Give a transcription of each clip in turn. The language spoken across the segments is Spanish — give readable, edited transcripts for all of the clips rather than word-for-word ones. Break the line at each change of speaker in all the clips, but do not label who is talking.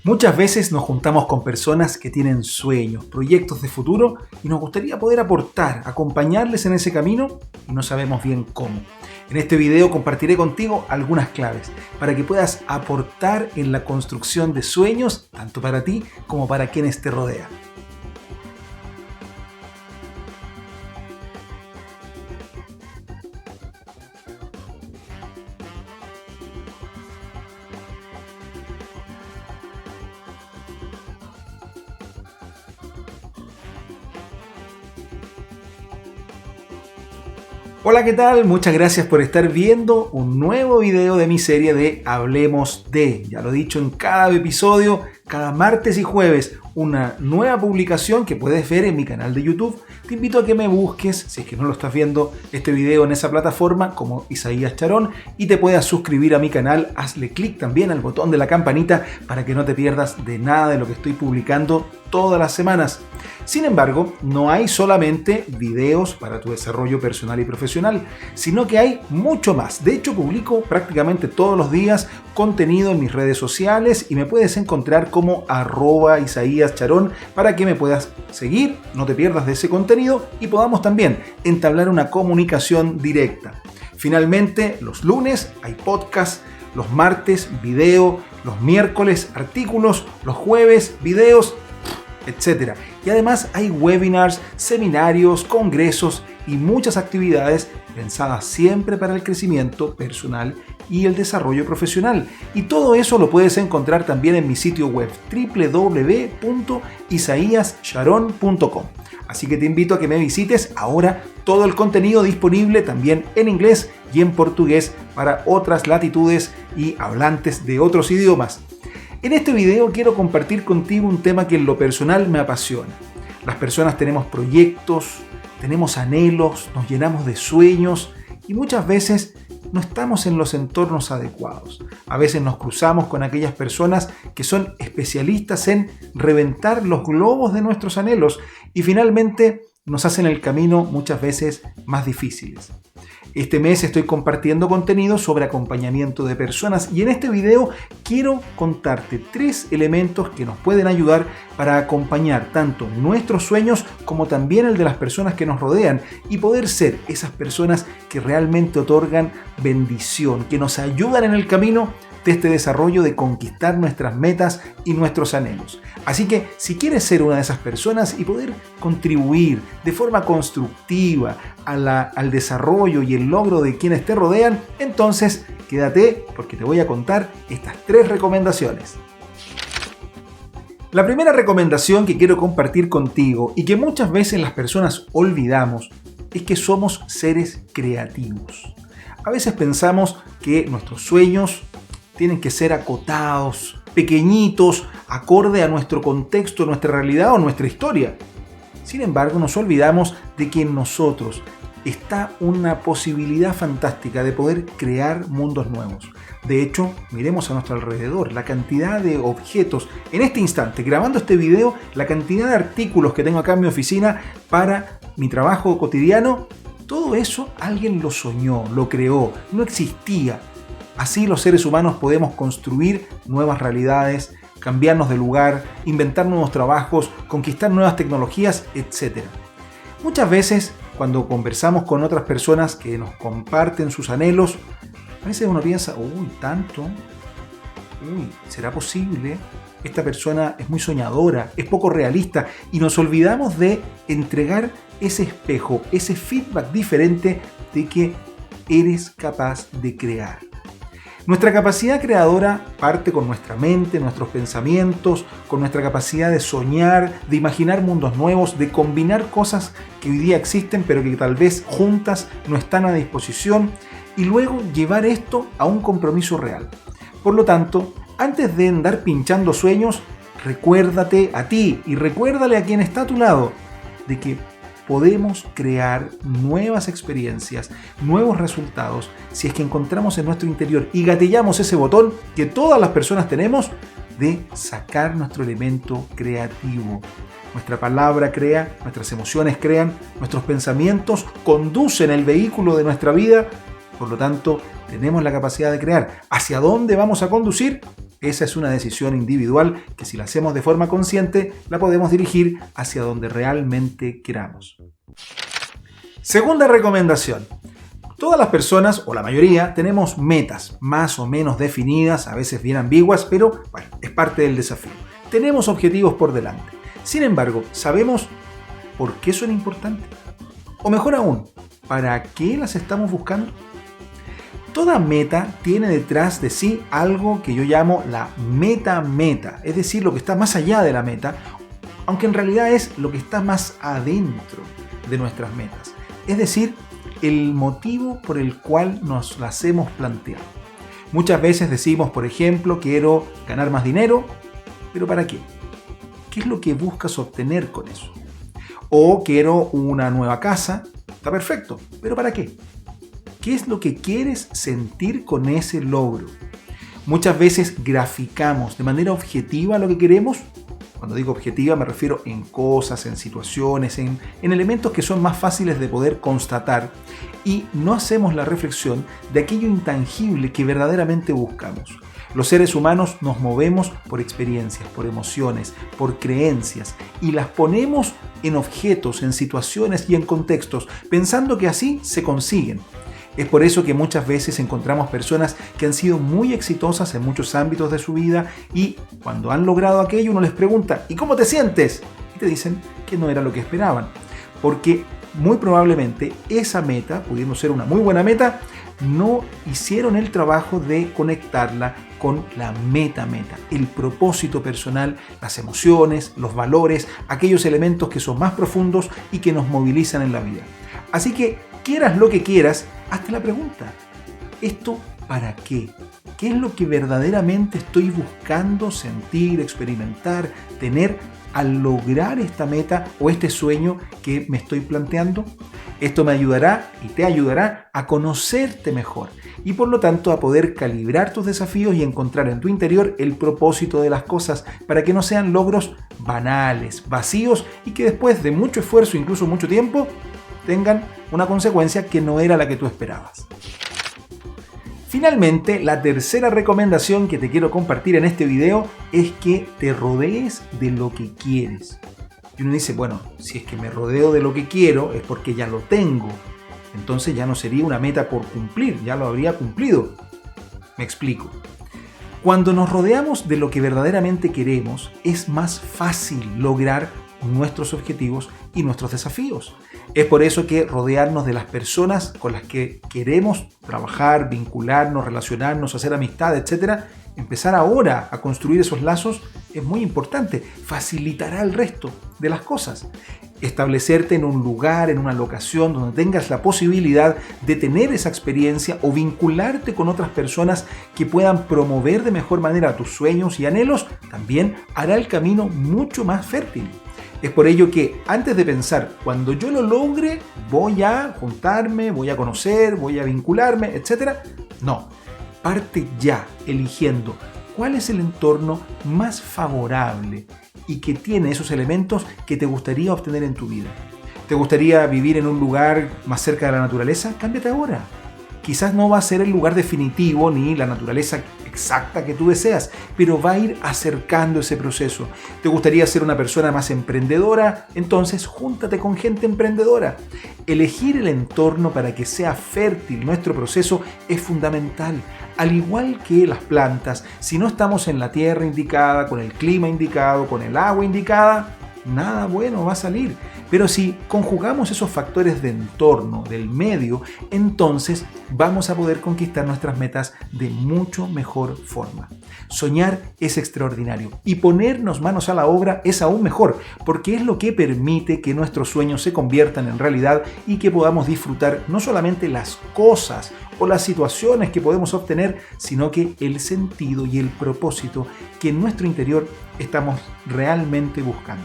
Muchas veces nos juntamos con personas que tienen sueños, proyectos de futuro y nos gustaría poder aportar, acompañarles en ese camino y no sabemos bien cómo. En este video compartiré contigo algunas claves para que puedas aportar en la construcción de sueños tanto para ti como para quienes te rodean. Hola, ¿qué tal? Muchas gracias por estar viendo un nuevo video de mi serie de Hablemos de. Ya lo he dicho en cada episodio, cada martes y jueves, una nueva publicación que puedes ver en mi canal de YouTube. Te invito a que me busques, si es que no lo estás viendo este video en esa plataforma, como Isaías Charón, y te puedas suscribir a mi canal. Hazle clic también al botón de la campanita para que no te pierdas de nada de lo que estoy publicando todas las semanas. Sin embargo, no hay solamente videos para tu desarrollo personal y profesional, sino que hay mucho más. De hecho, publico prácticamente todos los días contenido en mis redes sociales y me puedes encontrar como @Isaías Charón para que me puedas seguir, no te pierdas de ese contenido y podamos también entablar una comunicación directa. Finalmente, los lunes hay podcast, los martes video, los miércoles artículos, los jueves videos, etc. Y además hay webinars, seminarios, congresos y muchas actividades pensadas siempre para el crecimiento personal y el desarrollo profesional. Y todo eso lo puedes encontrar también en mi sitio web www.isaíascharon.com. Así que te invito a que me visites. Ahora todo el contenido disponible también en inglés y en portugués para otras latitudes y hablantes de otros idiomas. En este video quiero compartir contigo un tema que en lo personal me apasiona. Las personas tenemos proyectos, tenemos anhelos, nos llenamos de sueños y muchas veces no estamos en los entornos adecuados. A veces nos cruzamos con aquellas personas que son especialistas en reventar los globos de nuestros anhelos y finalmente nos hacen el camino muchas veces más difíciles. Este mes estoy compartiendo contenido sobre acompañamiento de personas y en este video quiero contarte 3 elementos que nos pueden ayudar para acompañar tanto nuestros sueños como también el de las personas que nos rodean y poder ser esas personas que realmente otorgan bendición, que nos ayudan en el camino de este desarrollo de conquistar nuestras metas y nuestros anhelos. Así que si quieres ser una de esas personas y poder contribuir de forma constructiva al desarrollo y el logro de quienes te rodean, entonces quédate porque te voy a contar estas 3 recomendaciones. La primera recomendación que quiero compartir contigo y que muchas veces las personas olvidamos es que somos seres creativos. A veces pensamos que nuestros sueños tienen que ser acotados, pequeñitos, acorde a nuestro contexto, nuestra realidad o nuestra historia. Sin embargo, nos olvidamos de que en nosotros está una posibilidad fantástica de poder crear mundos nuevos. De hecho, miremos a nuestro alrededor, la cantidad de objetos, en este instante, grabando este video, la cantidad de artículos que tengo acá en mi oficina para mi trabajo cotidiano, todo eso alguien lo soñó, lo creó, no existía. Así los seres humanos podemos construir nuevas realidades, cambiarnos de lugar, inventar nuevos trabajos, conquistar nuevas tecnologías, etc. Muchas veces, cuando conversamos con otras personas que nos comparten sus anhelos, a veces uno piensa, tanto, ¿será posible? Esta persona es muy soñadora, es poco realista y nos olvidamos de entregar ese espejo, ese feedback diferente de que eres capaz de crear. Nuestra capacidad creadora parte con nuestra mente, nuestros pensamientos, con nuestra capacidad de soñar, de imaginar mundos nuevos, de combinar cosas que hoy día existen pero que tal vez juntas no están a disposición y luego llevar esto a un compromiso real. Por lo tanto, antes de andar pinchando sueños, recuérdate a ti y recuérdale a quien está a tu lado de que podemos crear nuevas experiencias, nuevos resultados, si es que encontramos en nuestro interior y gatillamos ese botón que todas las personas tenemos de sacar nuestro elemento creativo. Nuestra palabra crea, nuestras emociones crean, nuestros pensamientos conducen el vehículo de nuestra vida, por lo tanto, tenemos la capacidad de crear. ¿Hacia dónde vamos a conducir? Esa es una decisión individual que si la hacemos de forma consciente, la podemos dirigir hacia donde realmente queramos. Segunda recomendación. Todas las personas, o la mayoría, tenemos metas más o menos definidas, a veces bien ambiguas, pero bueno, es parte del desafío. Tenemos objetivos por delante. Sin embargo, ¿sabemos por qué son importantes? O mejor aún, ¿para qué las estamos buscando? Toda meta tiene detrás de sí algo que yo llamo la meta-meta, es decir, lo que está más allá de la meta, aunque en realidad es lo que está más adentro de nuestras metas. Es decir, el motivo por el cual nos las hemos planteado. Muchas veces decimos, por ejemplo, quiero ganar más dinero, pero ¿para qué? ¿Qué es lo que buscas obtener con eso? O quiero una nueva casa, está perfecto, pero ¿para qué? ¿Qué es lo que quieres sentir con ese logro? Muchas veces graficamos de manera objetiva lo que queremos. Cuando digo objetiva me refiero en cosas, en situaciones, en elementos que son más fáciles de poder constatar y no hacemos la reflexión de aquello intangible que verdaderamente buscamos. Los seres humanos nos movemos por experiencias, por emociones, por creencias y las ponemos en objetos, en situaciones y en contextos, pensando que así se consiguen. Es por eso que muchas veces encontramos personas que han sido muy exitosas en muchos ámbitos de su vida y cuando han logrado aquello uno les pregunta ¿y cómo te sientes? Y te dicen que no era lo que esperaban, porque muy probablemente esa meta, pudiendo ser una muy buena meta, no hicieron el trabajo de conectarla con la meta-meta, el propósito personal, las emociones, los valores, aquellos elementos que son más profundos y que nos movilizan en la vida. Así que, quieras lo que quieras, hazte la pregunta, ¿esto para qué? ¿Qué es lo que verdaderamente estoy buscando sentir, experimentar, tener al lograr esta meta o este sueño que me estoy planteando? Esto me ayudará y te ayudará a conocerte mejor y por lo tanto a poder calibrar tus desafíos y encontrar en tu interior el propósito de las cosas para que no sean logros banales, vacíos y que después de mucho esfuerzo, incluso mucho tiempo, tengan una consecuencia que no era la que tú esperabas. Finalmente, la tercera recomendación que te quiero compartir en este video es que te rodees de lo que quieres. Y uno dice, bueno, si es que me rodeo de lo que quiero es porque ya lo tengo. Entonces ya no sería una meta por cumplir, ya lo habría cumplido. Me explico. Cuando nos rodeamos de lo que verdaderamente queremos, es más fácil lograr nuestros objetivos y nuestros desafíos. Es por eso que rodearnos de las personas con las que queremos trabajar, vincularnos, relacionarnos, hacer amistad, etc., empezar ahora a construir esos lazos es muy importante. Facilitará el resto de las cosas. Establecerte en un lugar, en una locación donde tengas la posibilidad de tener esa experiencia o vincularte con otras personas que puedan promover de mejor manera tus sueños y anhelos, también hará el camino mucho más fértil. Es por ello que antes de pensar, cuando yo lo logre, voy a juntarme, voy a conocer, voy a vincularme, etc. No, parte ya eligiendo cuál es el entorno más favorable y que tiene esos elementos que te gustaría obtener en tu vida. ¿Te gustaría vivir en un lugar más cerca de la naturaleza? Cámbiate ahora. Quizás no va a ser el lugar definitivo ni la naturaleza exacta que tú deseas, pero va a ir acercando ese proceso. ¿Te gustaría ser una persona más emprendedora? Entonces, júntate con gente emprendedora. Elegir el entorno para que sea fértil nuestro proceso es fundamental. Al igual que las plantas, si no estamos en la tierra indicada, con el clima indicado, con el agua indicada, nada bueno va a salir. Pero si conjugamos esos factores de entorno, del medio, entonces vamos a poder conquistar nuestras metas de mucho mejor forma. Soñar es extraordinario y ponernos manos a la obra es aún mejor, porque es lo que permite que nuestros sueños se conviertan en realidad y que podamos disfrutar no solamente las cosas o las situaciones que podemos obtener, sino que el sentido y el propósito que en nuestro interior estamos realmente buscando.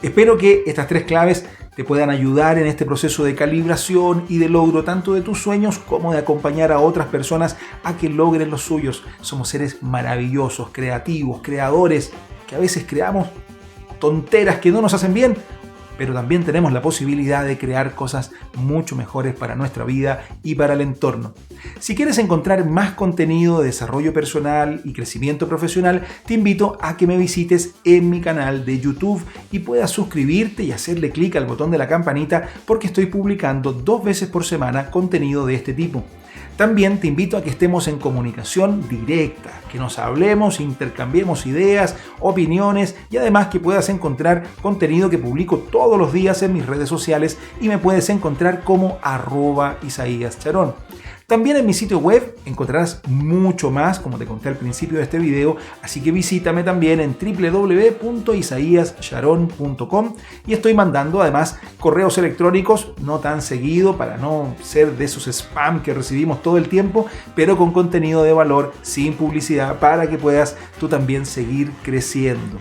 Espero que estas 3 claves te puedan ayudar en este proceso de calibración y de logro tanto de tus sueños como de acompañar a otras personas a que logren los suyos. Somos seres maravillosos, creativos, creadores, que a veces creamos tonteras que no nos hacen bien, pero también tenemos la posibilidad de crear cosas mucho mejores para nuestra vida y para el entorno. Si quieres encontrar más contenido de desarrollo personal y crecimiento profesional, te invito a que me visites en mi canal de YouTube y puedas suscribirte y hacerle clic al botón de la campanita porque estoy publicando 2 veces por semana contenido de este tipo. También te invito a que estemos en comunicación directa, que nos hablemos, intercambiemos ideas, opiniones y además que puedas encontrar contenido que publico todos los días en mis redes sociales y me puedes encontrar como @IsaíasCharón. También en mi sitio web encontrarás mucho más, como te conté al principio de este video, así que visítame también en www.isaiascharon.com y estoy mandando además correos electrónicos, no tan seguido para no ser de esos spam que recibimos todo el tiempo, pero con contenido de valor, sin publicidad, para que puedas tú también seguir creciendo.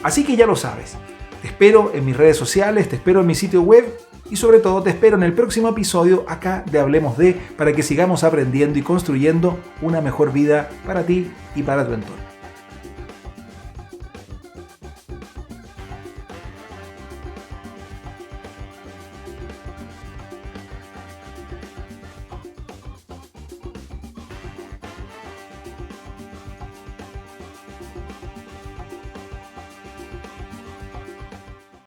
Así que ya lo sabes, te espero en mis redes sociales, te espero en mi sitio web. Y sobre todo te espero en el próximo episodio acá de Hablemos de, para que sigamos aprendiendo y construyendo una mejor vida para ti y para tu entorno.